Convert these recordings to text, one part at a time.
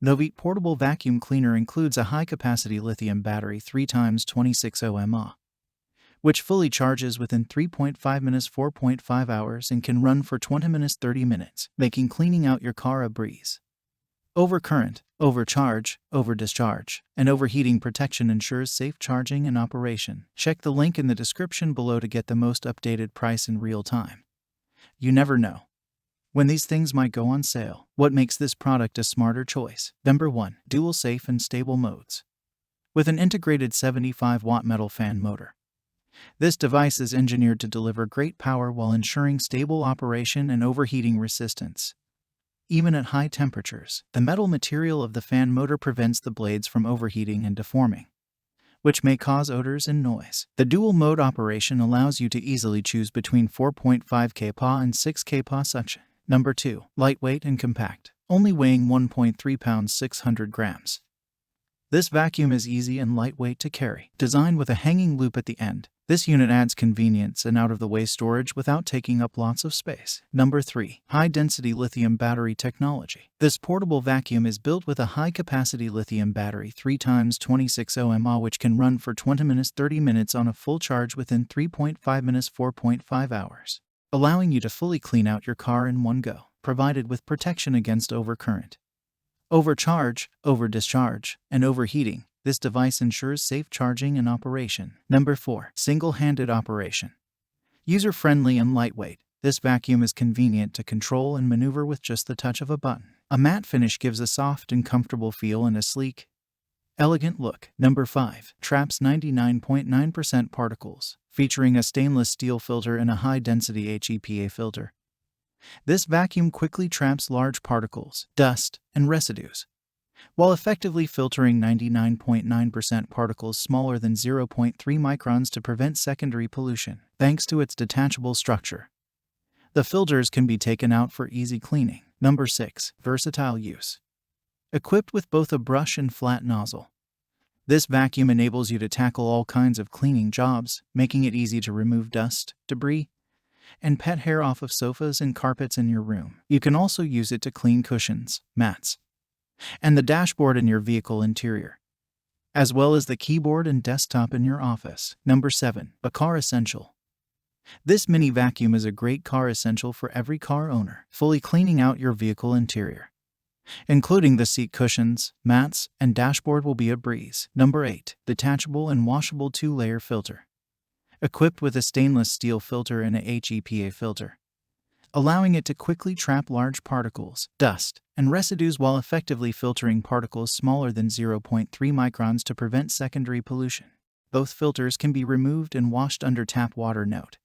NOVETE Portable Vacuum Cleaner includes a high-capacity lithium battery 3x 2600 mAh, which fully charges within 3.5 minutes 4.5 hours and can run for 20 minutes 30 minutes, making cleaning out your car a breeze. Overcurrent, overcharge, over-discharge, and overheating protection ensures safe charging and operation. Check the link in the description below to get the most updated price in real time. You never know when these things might go on sale. What makes this product a smarter choice? Number 1. Dual safe and stable modes. With an integrated 75-watt metal fan motor, this device is engineered to deliver great power while ensuring stable operation and overheating resistance. Even at high temperatures, the metal material of the fan motor prevents the blades from overheating and deforming, which may cause odors and noise. The dual mode operation allows you to easily choose between 4.5 kPa and 6 kPa suction. Number 2. Lightweight and compact, only weighing 1.3 pounds 600 grams. This vacuum is easy and lightweight to carry. Designed with a hanging loop at the end, this unit adds convenience and out-of-the-way storage without taking up lots of space. Number 3. High-density lithium battery technology. This portable vacuum is built with a high-capacity lithium battery 3x 2600 mAh, which can run for 20 minutes 30 minutes on a full charge within 3.5 minutes 4.5 hours, allowing you to fully clean out your car in one go, provided with protection against overcurrent, overcharge, over-discharge, and overheating. This device ensures safe charging and operation. Number 4. Single-handed operation. User-friendly and lightweight, this vacuum is convenient to control and maneuver with just the touch of a button. A matte finish gives a soft and comfortable feel and a sleek, elegant look. Number 5. Traps 99.9% particles. Featuring a stainless steel filter and a high-density HEPA filter, this vacuum quickly traps large particles, dust, and residues, while effectively filtering 99.9% particles smaller than 0.3 microns to prevent secondary pollution. Thanks to its detachable structure, the filters can be taken out for easy cleaning. Number 6. Versatile use. Equipped with both a brush and flat nozzle, this vacuum enables you to tackle all kinds of cleaning jobs, making it easy to remove dust, debris, and pet hair off of sofas and carpets in your room. You can also use it to clean cushions, mats, and the dashboard in your vehicle interior, as well as the keyboard and desktop in your office. Number 7. A car essential. This mini vacuum is a great car essential for every car owner, fully cleaning out your vehicle interior, including the seat cushions, mats, and dashboard will be a breeze. Number 8. Detachable and washable 2-layer filter. Equipped with a stainless steel filter and a HEPA filter, allowing it to quickly trap large particles, dust, and residues while effectively filtering particles smaller than 0.3 microns to prevent secondary pollution. Both filters can be removed and washed under tap water. Note: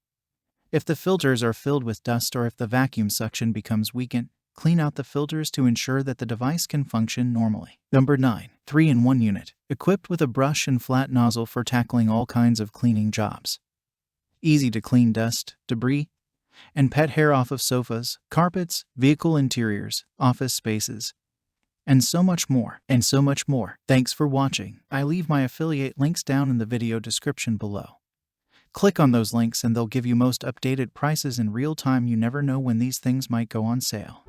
if the filters are filled with dust or if the vacuum suction becomes weakened, clean out the filters to ensure that the device can function normally. Number 9. 3-in-1 unit. Equipped with a brush and flat nozzle for tackling all kinds of cleaning jobs. Easy to clean dust, debris, and pet hair off of sofas, carpets, vehicle interiors, office spaces, and so much more. Thanks for watching. I leave my affiliate links down in the video description below. Click on those links and they'll give you most updated prices in real time. You never know when these things might go on sale.